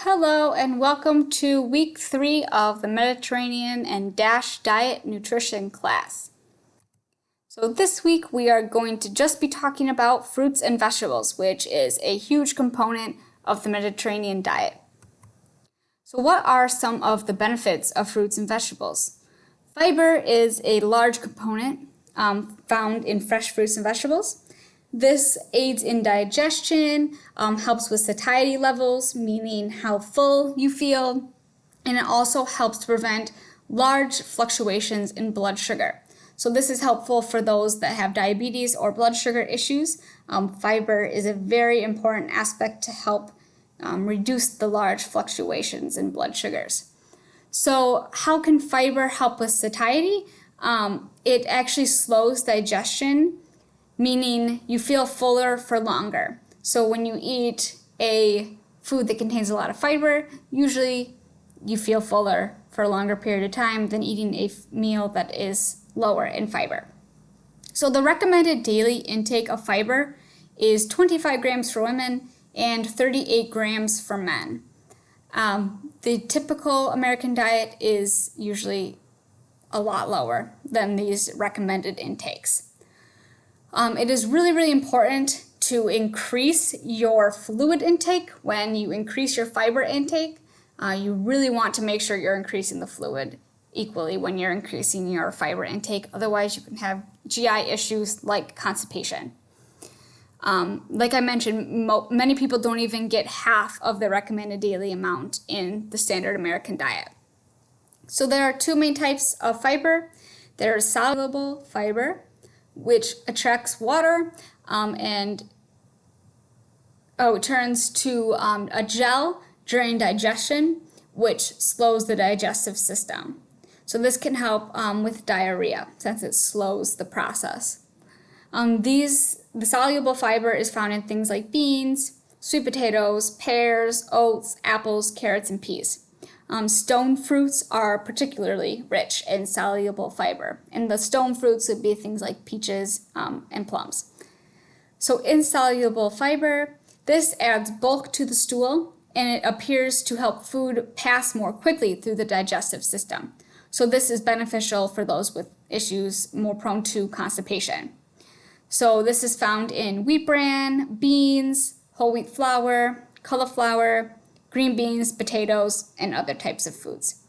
Hello and welcome to week 3 of the Mediterranean and DASH diet nutrition class. So this week we are going to just be talking about fruits and vegetables, which is a huge component of the Mediterranean diet. So what are some of the benefits of fruits and vegetables? Fiber is a large component found in fresh fruits and vegetables. This aids in digestion, helps with satiety levels, meaning how full you feel, and it also helps to prevent large fluctuations in blood sugar. So this is helpful for those that have diabetes or blood sugar issues. Fiber is a very important aspect to help reduce the large fluctuations in blood sugars. So how can fiber help with satiety? It actually slows digestion, meaning you feel fuller for longer. So when you eat a food that contains a lot of fiber, usually you feel fuller for a longer period of time than eating a meal that is lower in fiber. So the recommended daily intake of fiber is 25 grams for women and 38 grams for men. The typical American diet is usually a lot lower than these recommended intakes. It is really important to increase your fluid intake when you increase your fiber intake. You really want to make sure you're increasing the fluid equally when you're increasing your fiber intake. Otherwise, you can have GI issues like constipation. Like I mentioned, many people don't even get half of the recommended daily amount in the standard American diet. So there are two main types of fiber. There is soluble fiber, which attracts water and turns to a gel during digestion, which slows the digestive system. So this can help with diarrhea since it slows the process. The soluble fiber is found in things like beans, sweet potatoes, pears, oats, apples, carrots, and peas. Stone fruits are particularly rich in soluble fiber, and the stone fruits would be things like peaches and plums. So insoluble fiber, this adds bulk to the stool, and it appears to help food pass more quickly through the digestive system. So this is beneficial for those with issues more prone to constipation. So this is found in wheat bran, beans, whole wheat flour, cauliflower, green beans, potatoes, and other types of foods.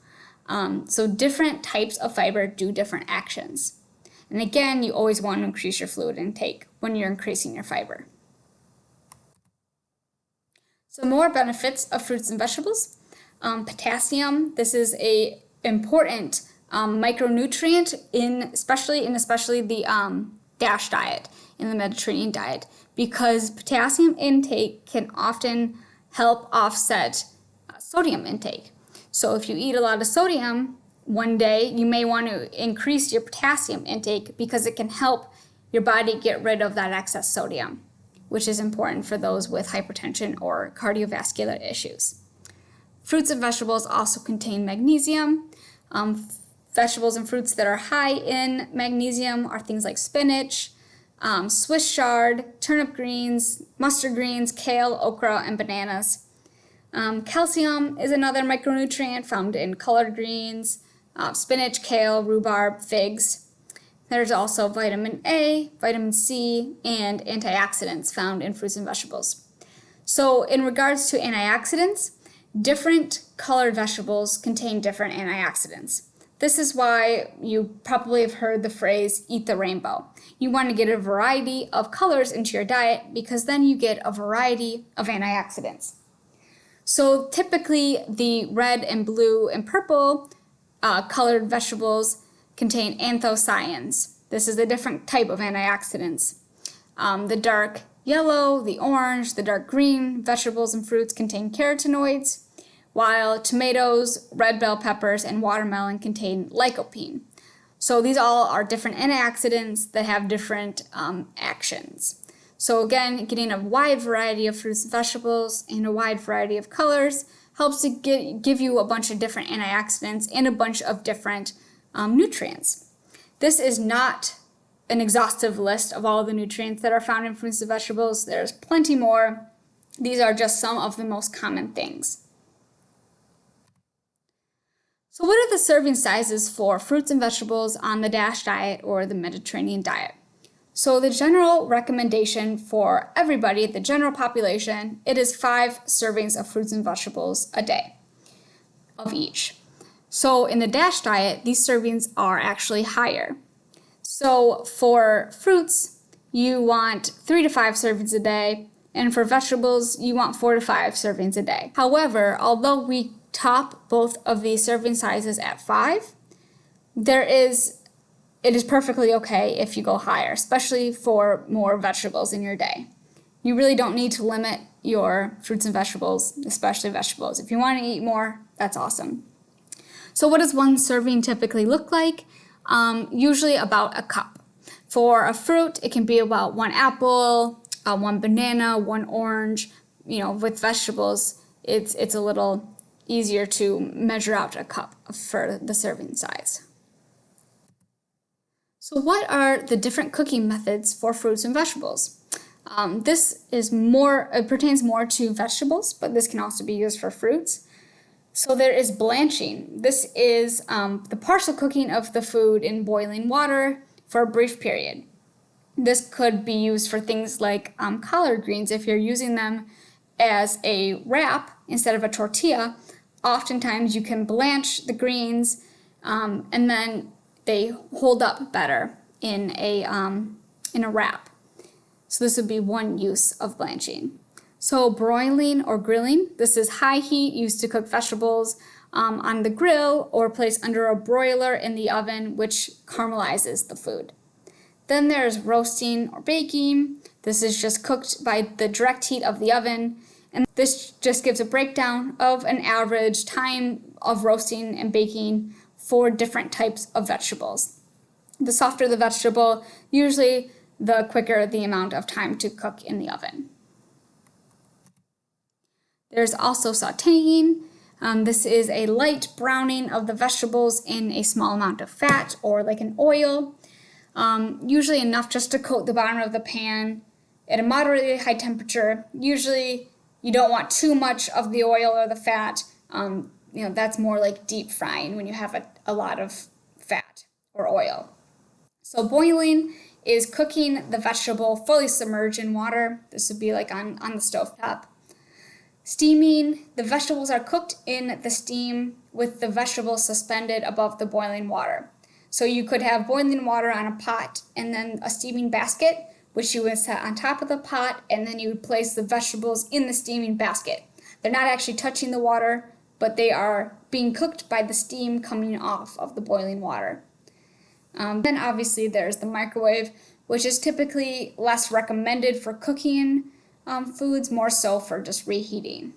So different types of fiber do different actions. And again, you always want to increase your fluid intake when you're increasing your fiber. So more benefits of fruits and vegetables. Potassium, this is an important micronutrient especially the DASH diet, in the Mediterranean diet, because potassium intake can often help offset sodium intake. So if you eat a lot of sodium one day, you may want to increase your potassium intake because it can help your body get rid of that excess sodium, which is important for those with hypertension or cardiovascular issues. Fruits and vegetables also contain magnesium. Vegetables and fruits that are high in magnesium are things like spinach, Swiss chard, turnip greens, mustard greens, kale, okra, and bananas. Calcium is another micronutrient found in collard greens, spinach, kale, rhubarb, figs. There's also vitamin A, vitamin C, and antioxidants found in fruits and vegetables. So in regards to antioxidants, different colored vegetables contain different antioxidants. This is why you probably have heard the phrase, eat the rainbow. You want to get a variety of colors into your diet because then you get a variety of antioxidants. So typically the red and blue and purple colored vegetables contain anthocyanins. This is a different type of antioxidants. The dark yellow, the orange, the dark green vegetables and fruits contain carotenoids, while tomatoes, red bell peppers, and watermelon contain lycopene. So these all are different antioxidants that have different actions. So again, getting a wide variety of fruits and vegetables and a wide variety of colors helps to give you a bunch of different antioxidants and a bunch of different nutrients. This is not an exhaustive list of all the nutrients that are found in fruits and vegetables. There's plenty more. These are just some of the most common things. So what are the serving sizes for fruits and vegetables on the DASH diet or the Mediterranean diet? So the general recommendation for everybody, the general population, it is 5 servings of fruits and vegetables a day of each. So in the DASH diet, these servings are actually higher. So for fruits, you want 3 to 5 servings a day, and for vegetables, you want 4 to 5 servings a day. However, although we top both of these serving sizes at 5, it is perfectly okay if you go higher, especially for more vegetables in your day. You really don't need to limit your fruits and vegetables, especially vegetables. If you want to eat more, that's awesome. So what does one serving typically look like? Usually about a cup. For a fruit, it can be about 1 apple, 1 banana, 1 orange. With vegetables, it's a little easier to measure out a cup for the serving size. So what are the different cooking methods for fruits and vegetables? It pertains more to vegetables, but this can also be used for fruits. So there is blanching. This is the partial cooking of the food in boiling water for a brief period. This could be used for things like collard greens. If you're using them as a wrap instead of a tortilla, oftentimes you can blanch the greens and then they hold up better in a wrap. So this would be one use of blanching. So broiling or grilling, this is high heat used to cook vegetables on the grill or placed under a broiler in the oven, which caramelizes the food. Then there's roasting or baking. This is just cooked by the direct heat of the oven, and this just gives a breakdown of an average time of roasting and baking for different types of vegetables. The softer the vegetable, usually the quicker the amount of time to cook in the oven. There's also sautéing. This is a light browning of the vegetables in a small amount of fat or like an oil, usually enough just to coat the bottom of the pan at a moderately high temperature. Usually you don't want too much of the oil or the fat. That's more like deep frying when you have a lot of fat or oil. So boiling is cooking the vegetable fully submerged in water. This would be like on the stove top. Steaming, the vegetables are cooked in the steam with the vegetables suspended above the boiling water. So you could have boiling water on a pot and then a steaming basket, which you would set on top of the pot, and then you would place the vegetables in the steaming basket. They're not actually touching the water, but they are being cooked by the steam coming off of the boiling water. Then obviously there's the microwave, which is typically less recommended for cooking foods, more so for just reheating.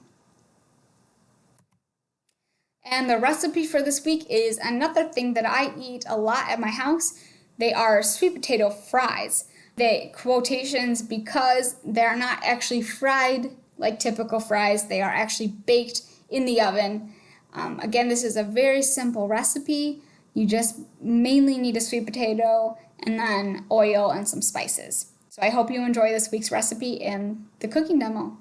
And the recipe for this week is another thing that I eat a lot at my house. They are sweet potato fries. They quotations because they're not actually fried like typical fries. They are actually baked in the oven. Again, this is a very simple recipe. You just mainly need a sweet potato and then oil and some spices. So I hope you enjoy this week's recipe and the cooking demo.